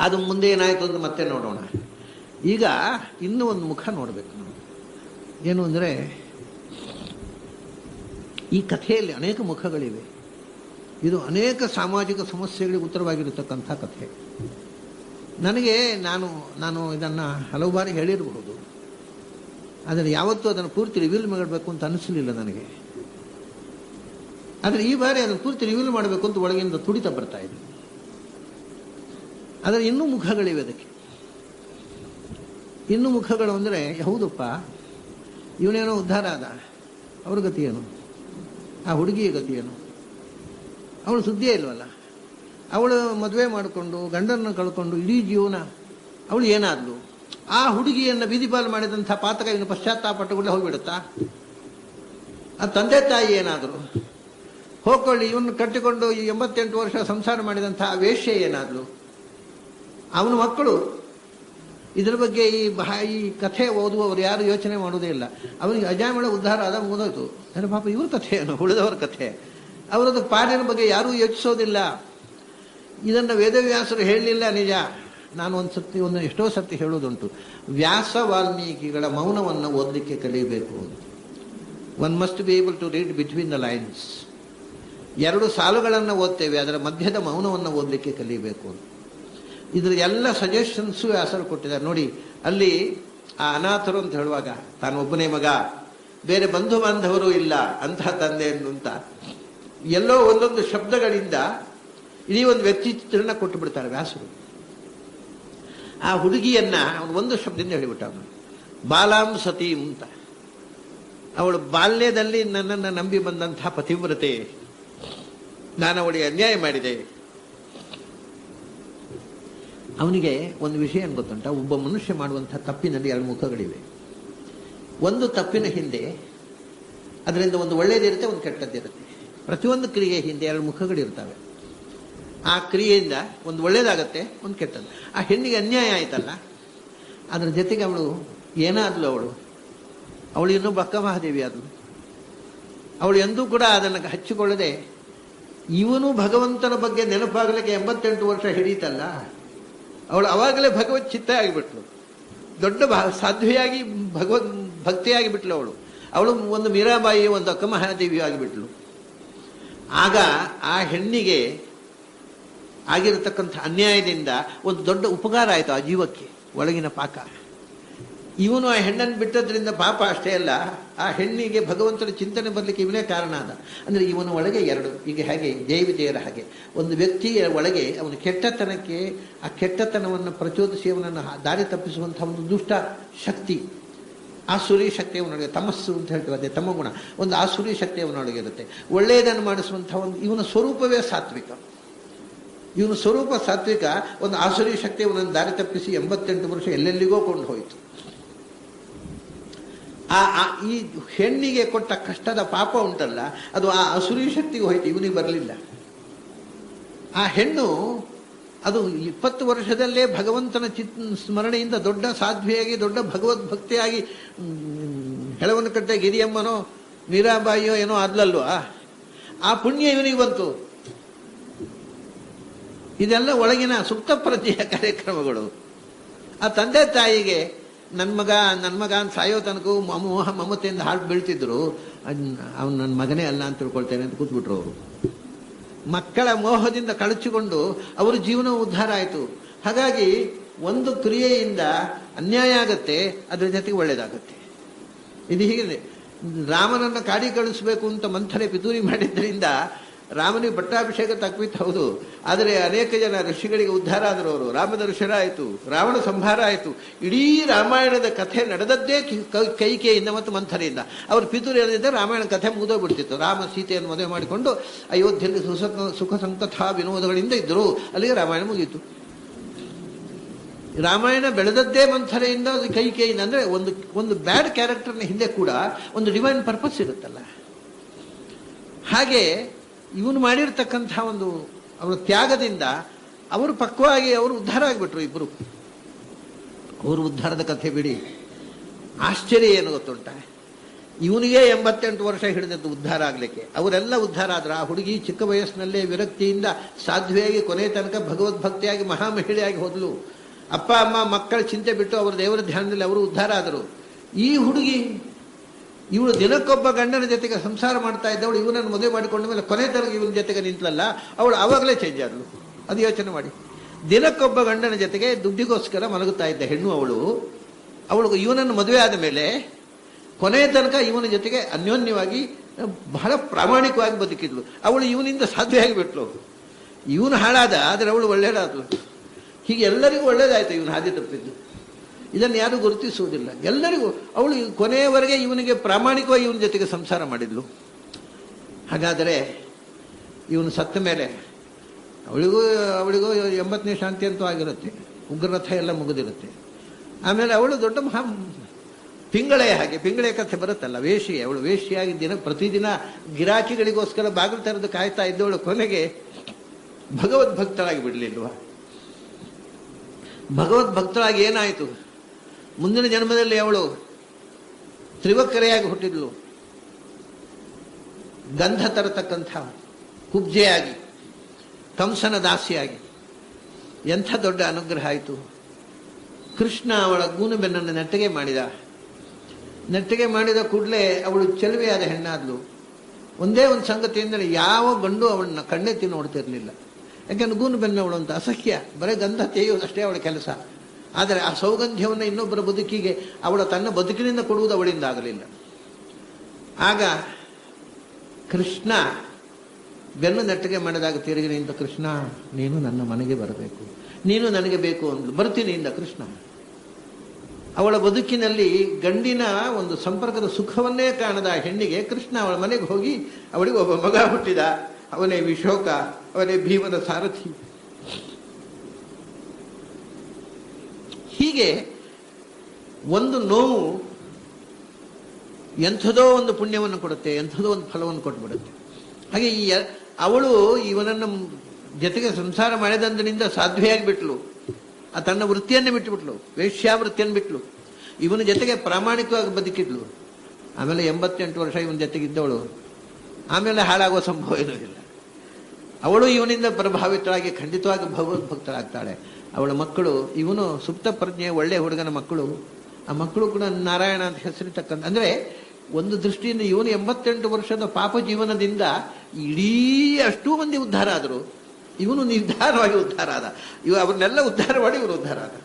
ಅದು ಮುಂದೆ ಏನಾಯಿತು ಅಂತ ಮತ್ತೆ ನೋಡೋಣ. ಈಗ ಇನ್ನೂ ಒಂದು ಮುಖ ನೋಡಬೇಕು ನಾವು. ಏನು ಅಂದರೆ, ಈ ಕಥೆಯಲ್ಲಿ ಅನೇಕ ಮುಖಗಳಿವೆ. ಇದು ಅನೇಕ ಸಾಮಾಜಿಕ ಸಮಸ್ಯೆಗಳಿಗೆ ಉತ್ತರವಾಗಿರತಕ್ಕಂಥ ಕಥೆ. ನನಗೆ ನಾನು ಇದನ್ನು ಹಲವು ಬಾರಿ ಹೇಳಿರಬಹುದು, ಆದರೆ ಯಾವತ್ತೂ ಅದನ್ನು ಪೂರ್ತಿ ರಿವೀಲ್ ಮಾಡಬೇಕು ಅಂತ ಅನಿಸಲಿಲ್ಲ ನನಗೆ. ಆದರೆ ಈ ಬಾರಿ ಅದನ್ನು ಪೂರ್ತಿ ರಿವೀಲ್ ಮಾಡಬೇಕು ಅಂತ ಒಳಗಿಂದ ತುಡಿತ ಬರ್ತಾ ಇದೆ. ಆದರೆ ಇನ್ನೂ ಮುಖಗಳಿವೆ ಅದಕ್ಕೆ. ಇನ್ನೂ ಮುಖಗಳು ಅಂದರೆ, ಹೌದಪ್ಪ ಇವನೇನೋ ಉದ್ಧಾರ ಆದ, ಅವ್ರ ಗತಿ ಏನು, ಆ ಹುಡುಗಿಯ ಗತಿ ಏನು, ಅವಳು ಸುದ್ದಿಯೇ ಇಲ್ವಲ್ಲ, ಅವಳು ಮದುವೆ ಮಾಡಿಕೊಂಡು ಗಂಡನ್ನು ಕಳ್ಕೊಂಡು ಇಡೀ ಜೀವನ ಅವಳು ಏನಾದ್ಲು, ಆ ಹುಡುಗಿಯನ್ನು ಬೀದಿಪಾಲು ಮಾಡಿದಂಥ ಪಾತಕ ಇವನು ಪಶ್ಚಾತ್ತಾಪಟ್ಟುಗಳೇ ಹೋಗಿಬಿಡುತ್ತಾ, ಆ ತಂದೆ ತಾಯಿ ಏನಾದರು ಹೋಗ್ಕೊಳ್ಳಿ, ಇವನು ಕಟ್ಟಿಕೊಂಡು ಈ 88 ವರ್ಷ ಸಂಸಾರ ಮಾಡಿದಂಥ ವೇಶ್ಯೆ ಏನಾದ್ಲು, ಅವನ ಮಕ್ಕಳು. ಇದರ ಬಗ್ಗೆ ಈ ಕಥೆ ಓದುವವರು ಯಾರು ಯೋಚನೆ ಮಾಡೋದೇ ಇಲ್ಲ. ಅವನಿಗೆ ಅಜಾಮಿಳ ಉದ್ಧಾರ ಆದ ಮುಗಿದೋಯ್ತು. ಅಂದರೆ ಪಾಪ ಇವ್ರ ಕಥೆ ಏನು, ಉಳಿದವರ ಕಥೆ. ಅವರದ್ದು ಪಾಡಿನ ಬಗ್ಗೆ ಯಾರೂ ಯೋಚಿಸೋದಿಲ್ಲ. ಇದನ್ನು ವೇದವ್ಯಾಸರು ಹೇಳಲಿಲ್ಲ ನಿಜ. ನಾನು ಎಷ್ಟೋ ಸರ್ತಿ ಹೇಳೋದುಂಟು, ವ್ಯಾಸ ವಾಲ್ಮೀಕಿಗಳ ಮೌನವನ್ನು ಓದಲಿಕ್ಕೆ ಕಲಿಯಬೇಕು. One must be able to read between the lines. 2 ಸಾಲುಗಳನ್ನು ಓದ್ತೇವೆ, ಅದರ ಮಧ್ಯದ ಮೌನವನ್ನು ಓದಲಿಕ್ಕೆ ಕಲಿಯಬೇಕು. ಇದ್ರ ಎಲ್ಲ ಸಜೆಷನ್ಸು ವ್ಯಾಸರು ಕೊಟ್ಟಿದ್ದಾರೆ ನೋಡಿ. ಅಲ್ಲಿ ಆ ಅನಾಥರು ಅಂತ ಹೇಳುವಾಗ, ತಾನೊಬ್ಬನೇ ಮಗ, ಬೇರೆ ಬಂಧು ಬಾಂಧವರು ಇಲ್ಲ, ಅಂತಹ ತಂದೆ ಅಂತ ಎಲ್ಲೋ ಒಂದೊಂದು ಶಬ್ದಗಳಿಂದ ಇಡೀ ಒಂದು ವ್ಯಕ್ತಿ ಚಿತ್ರಣ ಕೊಟ್ಟು ಬಿಡ್ತಾರೆ ವ್ಯಾಸರು. ಆ ಹುಡುಗಿಯನ್ನ ಅವನು ಒಂದು ಶಬ್ದದಿಂದ ಹೇಳಿಬಿಟ್ಟ, ಅವನು ಬಾಲಾಂ ಸತೀಂ ಅಂತ. ಅವಳು ಬಾಲ್ಯದಲ್ಲಿ ನನ್ನನ್ನು ನಂಬಿ ಬಂದಂತಹ ಪತಿವ್ರತೆ, ನಾನು ಅವಳಿಗೆ ಅನ್ಯಾಯ ಮಾಡಿದೆ. ಅವನಿಗೆ ಒಂದು ವಿಷಯ ಏನು ಗೊತ್ತುಂಟ, ಒಬ್ಬ ಮನುಷ್ಯ ಮಾಡುವಂಥ ತಪ್ಪಿನಲ್ಲಿ 2 ಮುಖಗಳಿವೆ. ಒಂದು ತಪ್ಪಿನ ಹಿಂದೆ ಅದರಿಂದ ಒಂದು ಒಳ್ಳೆಯದಿರುತ್ತೆ, ಒಂದು ಕೆಟ್ಟದ್ದಿರುತ್ತೆ. ಪ್ರತಿಯೊಂದು ಕ್ರಿಯೆ ಹಿಂದೆ 2 ಮುಖಗಳಿರ್ತವೆ. ಆ ಕ್ರಿಯೆಯಿಂದ ಒಂದು ಒಳ್ಳೇದಾಗತ್ತೆ, ಒಂದು ಕೆಟ್ಟದ್ದು. ಆ ಹೆಣ್ಣಿಗೆ ಅನ್ಯಾಯ ಆಯ್ತಲ್ಲ, ಅದರ ಜೊತೆಗೆ ಅವಳು ಏನಾದ್ಲು, ಅವಳು ಇನ್ನೂ ಬಕ್ಕ ಮಹಾದೇವಿ ಆದಳು. ಅವಳು ಎಂದೂ ಕೂಡ ಅದನ್ನು ಹಚ್ಚಿಕೊಳ್ಳದೆ, ಇವನು ಭಗವಂತನ ಬಗ್ಗೆ ನೆನಪಾಗಲಿಕ್ಕೆ 88 ವರ್ಷ ಹಿಡೀತಲ್ಲ, ಅವಳು ಅವಾಗಲೇ ಭಗವತ್ ಚಿತ್ತ ಆಗಿಬಿಟ್ಲು. ದೊಡ್ಡ ಸಾಧ್ವಿಯಾಗಿ ಭಕ್ತಿಯಾಗಿ ಬಿಟ್ಲು ಅವಳು ಒಂದು ಮೀರಾಬಾಯಿ, ಒಂದು ಅಕ್ಕ ಮಹಾದೇವಿ ಆಗಿಬಿಟ್ಲು. ಆಗ ಆ ಹೆಣ್ಣಿಗೆ ಆಗಿರತಕ್ಕಂಥ ಅನ್ಯಾಯದಿಂದ ಒಂದು ದೊಡ್ಡ ಉಪಕಾರ ಆಯಿತು ಆ ಜೀವಕ್ಕೆ, ಒಳಗಿನ ಪಾಕ. ಇವನು ಆ ಹೆಣ್ಣನ್ನು ಬಿಟ್ಟದ್ರಿಂದ ಪಾಪ ಅಷ್ಟೇ ಅಲ್ಲ, ಆ ಹೆಣ್ಣಿಗೆ ಭಗವಂತನ ಚಿಂತನೆ ಬರಲಿಕ್ಕೆ ಇವನೇ ಕಾರಣ ಆದ. ಅಂದರೆ ಇವನ ಒಳಗೆ 2, ಈಗ ಹೇಗೆ ಜಯ ವಿಜಯರ ಹಾಗೆ ಒಂದು ವ್ಯಕ್ತಿಯ ಒಳಗೆ ಅವನ ಕೆಟ್ಟತನಕ್ಕೆ, ಆ ಕೆಟ್ಟತನವನ್ನು ಪ್ರಚೋದಿಸಿ ಅವನನ್ನು ದಾರಿ ತಪ್ಪಿಸುವಂತಹ ಒಂದು ದುಷ್ಟ ಶಕ್ತಿ, ಆಸುರಿ ಶಕ್ತಿ ಅವನೊಳಗೆ, ತಮಸ್ಸು ಅಂತ ಹೇಳ್ತೀವಿ, ಅದೇ ತಮ್ಮ ಗುಣ, ಒಂದು ಆಸುರಿ ಶಕ್ತಿ ಅವನೊಳಗೆ ಇರುತ್ತೆ. ಒಳ್ಳೆಯದನ್ನು ಮಾಡಿಸುವಂಥ ಇವನ ಸ್ವರೂಪವೇ ಸಾತ್ವಿಕ. ಇವನ ಸ್ವರೂಪ ಸಾತ್ವಿಕ, ಒಂದು ಆಸುರಿ ಶಕ್ತಿ ಅವನನ್ನು ದಾರಿ ತಪ್ಪಿಸಿ 88 ವರ್ಷ ಎಲ್ಲೆಲ್ಲಿಗೋ ಕೊಂಡು ಹೋಯಿತು. ಈ ಹೆಣ್ಣಿಗೆ ಕೊಟ್ಟ ಕಷ್ಟದ ಪಾಪ ಉಂಟಲ್ಲ, ಅದು ಆ ಅಸುರಿ ಶಕ್ತಿಗೆ ಹೋಯ್ತು, ಇವನಿಗೆ ಬರಲಿಲ್ಲ. ಆ ಹೆಣ್ಣು ಅದು 20 ವರ್ಷದಲ್ಲೇ ಭಗವಂತನ ಸ್ಮರಣೆಯಿಂದ ದೊಡ್ಡ ಸಾಧ್ವಿಯಾಗಿ, ದೊಡ್ಡ ಭಗವದ್ಭಕ್ತಿಯಾಗಿ, ಹೆಳವನಕಟ್ಟೆ ಗಿರಿಯಮ್ಮನೋ ಮೀರಾಬಾಯಿಯೋ ಏನೋ ಆದ್ಲಲ್ವಾ, ಆ ಪುಣ್ಯ ಇವನಿಗೆ ಬಂತು. ಇದೆಲ್ಲ ಒಳಗಿನ ಸುಪ್ತ ಪ್ರಜ್ಞೆಯ ಕಾರ್ಯಕ್ರಮಗಳು. ಆ ತಂದೆ ತಾಯಿಗೆ ನನ್ನ ಮಗ ಅಂತ ಸಾಯೋ ತನಕ ಮೋಹ ಮಮತೆಯಿಂದ ಹಾಡು ಬೀಳ್ತಿದ್ರು. ಅವನು ನನ್ನ ಮಗನೇ ಅಲ್ಲ ಅಂತ ತಿಳ್ಕೊಳ್ತೇನೆ ಅಂತ ಕೂತ್ಬಿಟ್ರು ಅವರು. ಮಕ್ಕಳ ಮೋಹದಿಂದ ಕಳಚಿಕೊಂಡು ಅವರ ಜೀವನ ಉದ್ಧಾರ ಆಯಿತು. ಹಾಗಾಗಿ ಒಂದು ಕ್ರಿಯೆಯಿಂದ ಅನ್ಯಾಯ ಆಗತ್ತೆ, ಅದರ ಜೊತೆಗೆ ಒಳ್ಳೇದಾಗತ್ತೆ. ಇದು ಹೀಗಿದೆ. ರಾಮನನ್ನು ಕಾಡಿ ಕಳಿಸ್ಬೇಕು ಅಂತ ಮಂಥರೆ ಪಿತೂರಿ ಮಾಡಿದ್ದರಿಂದ ರಾಮನಿಗೆ ಪಟ್ಟಾಭಿಷೇಕ ತಕ್ವಿತ್ತು, ಹೌದು. ಆದರೆ ಅನೇಕ ಜನ ಋಷಿಗಳಿಗೆ ಉದ್ಧಾರ ಆದರು. ಅವರು ರಾಮದರ್ಶನ ಆಯಿತು, ರಾವಣ ಸಂಹಾರ ಆಯಿತು. ಇಡೀ ರಾಮಾಯಣದ ಕಥೆ ನಡೆದದ್ದೇ ಕೈಕೆಯಿಂದ ಮತ್ತು ಮಂಥರೆಯಿಂದ. ಅವರು ಪಿತೂರಿ ಹೇಳಿದ್ದರೆ ರಾಮಾಯಣ ಕಥೆ ಮುಗಿದೋಗ್ಬಿಡ್ತಿತ್ತು. ರಾಮ ಸೀತೆಯನ್ನು ಮದುವೆ ಮಾಡಿಕೊಂಡು ಅಯೋಧ್ಯೆಯಲ್ಲಿ ಸುಖ ಸಂಕಥಾ ವಿನೋದಗಳಿಂದ ಇದ್ದರು, ಅಲ್ಲಿಗೆ ರಾಮಾಯಣ ಮುಗೀತು. ರಾಮಾಯಣ ಬೆಳೆದದ್ದೇ ಮಂಥರೆಯಿಂದ, ಕೈಕೆಯಿಂದ. ಅಂದರೆ ಒಂದು ಬ್ಯಾಡ್ ಕ್ಯಾರೆಕ್ಟರ್ನ ಹಿಂದೆ ಕೂಡ ಒಂದು ಡಿವೈನ್ ಪರ್ಪಸ್ ಇರುತ್ತಲ್ಲ. ಹಾಗೆ ಇವನು ಮಾಡಿರ್ತಕ್ಕಂಥ ಅವರ ತ್ಯಾಗದಿಂದ ಅವರು ಪಕ್ವವಾಗಿ ಅವರು ಉದ್ಧಾರ ಆಗಿಬಿಟ್ರು ಇಬ್ಬರು. ಅವರು ಉದ್ಧಾರದ ಕಥೆ ಬಿಡಿ, ಆಶ್ಚರ್ಯ ಏನು ಗೊತ್ತುಂಟ, ಇವನಿಗೆ 88 ವರ್ಷ ಹಿಡಿದದ್ದು ಉದ್ಧಾರ ಆಗ್ಲಿಕ್ಕೆ. ಅವರೆಲ್ಲ ಉದ್ಧಾರ ಆದ್ರೆ ಆ ಹುಡುಗಿ ಚಿಕ್ಕ ವಯಸ್ಸಿನಲ್ಲೇ ವಿರಕ್ತಿಯಿಂದ ಸಾಧ್ವಿಯಾಗಿ ಕೊನೆ ತನಕ ಭಗವದ್ಭಕ್ತಿಯಾಗಿ ಮಹಾಮಹಿಳೆಯಾಗಿ ಹೋದ್ಲು. ಅಪ್ಪ ಅಮ್ಮ ಮಕ್ಕಳ ಚಿಂತೆ ಬಿಟ್ಟು ಅವರ ದೇವರ ಧ್ಯಾನದಲ್ಲಿ ಅವರು ಉದ್ಧಾರ ಆದರು. ಈ ಹುಡುಗಿ ಇವಳು ದಿನಕ್ಕೊಬ್ಬ ಗಂಡನ ಜೊತೆಗೆ ಸಂಸಾರ ಮಾಡ್ತಾ ಇದ್ದವಳು ಇವನನ್ನು ಮದುವೆ ಮಾಡಿಕೊಂಡ ಮೇಲೆ ಕೊನೆ ತನಕ ಇವನ ಜೊತೆಗೆ ನಿಂತಲಲ್ಲ, ಅವಳು ಆವಾಗಲೇ ಚೇಂಜ್ ಆದ್ಲು. ಅದು ಯೋಚನೆ ಮಾಡಿ. ದಿನಕ್ಕೊಬ್ಬ ಗಂಡನ ಜೊತೆಗೆ ದುಡ್ಡಿಗೋಸ್ಕರ ಮಲಗುತ್ತಾ ಇದ್ದ ಹೆಣ್ಣು ಅವಳು ಇವನನ್ನು ಮದುವೆ ಆದ ಮೇಲೆ ಕೊನೆಯ ತನಕ ಇವನ ಜೊತೆಗೆ ಅನ್ಯೋನ್ಯವಾಗಿ ಬಹಳ ಪ್ರಾಮಾಣಿಕವಾಗಿ ಬದುಕಿದ್ಲು. ಅವಳು ಇವನಿಂದ ಸಾಧ್ಯ ಆಗಿಬಿಟ್ಲು. ಇವನು ಹಾಳಾದ, ಆದರೆ ಅವಳು ಒಳ್ಳೆಯದಾದ್ಲು. ಹೀಗೆ ಎಲ್ಲರಿಗೂ ಒಳ್ಳೇದಾಯ್ತು ಇವನು ಹಾದಿ ತಪ್ಪಿದ್ದು. ಇದನ್ನು ಯಾರೂ ಗುರುತಿಸುವುದಿಲ್ಲ. ಎಲ್ಲರಿಗೂ ಅವಳು ಕೊನೆಯವರೆಗೆ ಇವನಿಗೆ ಪ್ರಾಮಾಣಿಕವಾಗಿ ಇವನ ಜೊತೆಗೆ ಸಂಸಾರ ಮಾಡಿದ್ಲು. ಹಾಗಾದರೆ ಇವನು ಸತ್ತ ಮೇಲೆ ಅವಳಿಗೂ 80ನೇ ಶಾಂತಿ ಅಂತೂ ಆಗಿರುತ್ತೆ, ಉಗ್ರರಥ ಎಲ್ಲ ಮುಗಿದಿರುತ್ತೆ. ಆಮೇಲೆ ಅವಳು ದೊಡ್ಡ ಪಿಂಗಳೆ, ಹಾಗೆ ಪಿಂಗಳೆ ಕಥೆ ಬರುತ್ತಲ್ಲ, ವೇಷಿ. ಅವಳು ವೇಷಿಯಾಗಿ ಪ್ರತಿದಿನ ಗಿರಾಕಿಗಳಿಗೋಸ್ಕರ ಬಾಗಿಲು ತೆರೆದು ಕಾಯ್ತಾ ಇದ್ದವಳು ಕೊನೆಗೆ ಭಗವದ್ಭಕ್ತಳಾಗಿ ಬಿಡಲಿಲ್ವಾ? ಭಗವದ್ಭಕ್ತಳಾಗಿ ಏನಾಯಿತು? ಮುಂದಿನ ಜನ್ಮದಲ್ಲಿ ಅವಳು ತ್ರಿವಕ್ಕರೆಯಾಗಿ ಹುಟ್ಟಿದ್ಲು. ಗಂಧ ತರತಕ್ಕಂಥ ಕುಬ್ಜೆಯಾಗಿ, ಕಂಸನ ದಾಸಿಯಾಗಿ. ಎಂಥ ದೊಡ್ಡ ಅನುಗ್ರಹ ಆಯಿತು! ಕೃಷ್ಣ ಅವಳ ಗೂನು ಬೆನ್ನನ್ನು ನೆಟ್ಟಗೆ ಮಾಡಿದ. ನೆಟ್ಟಗೆ ಮಾಡಿದ ಕೂಡಲೇ ಅವಳು ಚೆಲುವೆಯಾದ ಹೆಣ್ಣಾದ್ಲು. ಒಂದೇ ಒಂದು ಸಂಗತಿ ಎಂದರೆ ಯಾವ ಗಂಡು ಅವಳನ್ನ ಕಣ್ಣೆತ್ತಿ ನೋಡ್ತಿರ್ಲಿಲ್ಲ. ಯಾಕೆಂದ್ರೆ ಗೂನು ಬೆನ್ನವಳು ಅಂತ ಅಸಹ್ಯ, ಬರೀ ಗಂಧ ತೇಯುವುದಷ್ಟೇ ಅವಳ ಕೆಲಸ. ಆದರೆ ಆ ಸೌಗಂಧ್ಯವನ್ನು ಇನ್ನೊಬ್ಬರ ಬದುಕಿಗೆ ಅವಳ ತನ್ನ ಬದುಕಿನಿಂದ ಕೊಡುವುದು ಅವಳಿಂದ ಆಗಲಿಲ್ಲ. ಆಗ ಕೃಷ್ಣ ಬೆನ್ನು ನೆಟ್ಟಗೆ ಮಾಡಿದಾಗ ತಿರುಗಿ ನಿಂತ, ಕೃಷ್ಣ ನೀನು ನನ್ನ ಮನೆಗೆ ಬರಬೇಕು, ನೀನು ನನಗೆ ಬೇಕು ಅಂದ್ಲು. ಬರ್ತೀನಿ ಇಂದ ಕೃಷ್ಣ. ಅವಳ ಬದುಕಿನಲ್ಲಿ ಗಂಡಿನ ಒಂದು ಸಂಪರ್ಕದ ಸುಖವನ್ನೇ ಕಾಣದ ಹೆಣ್ಣಿಗೆ ಕೃಷ್ಣ ಅವಳ ಮನೆಗೆ ಹೋಗಿ ಅವಳಿಗೆ ಒಬ್ಬ ಮಗ ಹುಟ್ಟಿದ. ಅವನೇ ವಿಶೋಕ, ಅವನೇ ಭೀಮನ ಸಾರಥಿ. ಹೀಗೆ ಒಂದು ನೋವು ಎಂಥದೋ ಒಂದು ಪುಣ್ಯವನ್ನು ಕೊಡುತ್ತೆ, ಎಂಥದೋ ಒಂದು ಫಲವನ್ನು ಕೊಟ್ಟುಬಿಡುತ್ತೆ. ಹಾಗೆ ಅವಳು ಇವನನ್ನು ಜೊತೆಗೆ ಸಂಸಾರ ಮಾಡಿದಂದಿನಿಂದ ಸಾಧ್ವಿಯಾಗಿ ಬಿಟ್ಲು. ತನ್ನ ವೃತ್ತಿಯನ್ನೇ ಬಿಟ್ಟುಬಿಟ್ಲು, ವೇಶ್ಯಾವೃತ್ತಿಯನ್ನು ಬಿಟ್ಲು. ಇವನ ಜೊತೆಗೆ ಪ್ರಾಮಾಣಿಕವಾಗಿ ಬದುಕಿದ್ಲು. ಆಮೇಲೆ 88 ವರ್ಷ ಇವನ ಜೊತೆಗಿದ್ದವಳು ಆಮೇಲೆ ಹಾಳಾಗುವ ಸಂಭವ ಏನೂ ಇಲ್ಲ. ಅವಳು ಇವನಿಂದ ಪ್ರಭಾವಿತಳಾಗಿ ಖಂಡಿತವಾಗಿ ಭಗವದ್ಭಕ್ತಳಾಗ್ತಾಳೆ. ಅವಳ ಮಕ್ಕಳು, ಇವನು ಸುಪ್ತ ಪ್ರಜ್ಞೆ ಒಳ್ಳೆ ಹುಡುಗನ ಮಕ್ಕಳು. ಆ ಮಕ್ಕಳು ಕೂಡ ನಾರಾಯಣ ಅಂತ ಹೆಸರಿತಕ್ಕಂಥ, ಅಂದರೆ ಒಂದು ದೃಷ್ಟಿಯಿಂದ ಇವನು 88 ವರ್ಷದ ಪಾಪ ಜೀವನದಿಂದ ಇಡೀ ಅಷ್ಟೂ ಮಂದಿ ಉದ್ಧಾರ ಆದರು. ಇವನು ನಿರ್ಧಾರವಾಗಿ ಉದ್ಧಾರ ಆದ. ಅವ್ರನ್ನೆಲ್ಲ ಉದ್ಧಾರ ಮಾಡಿ ಇವನು ಉದ್ಧಾರ ಆದ.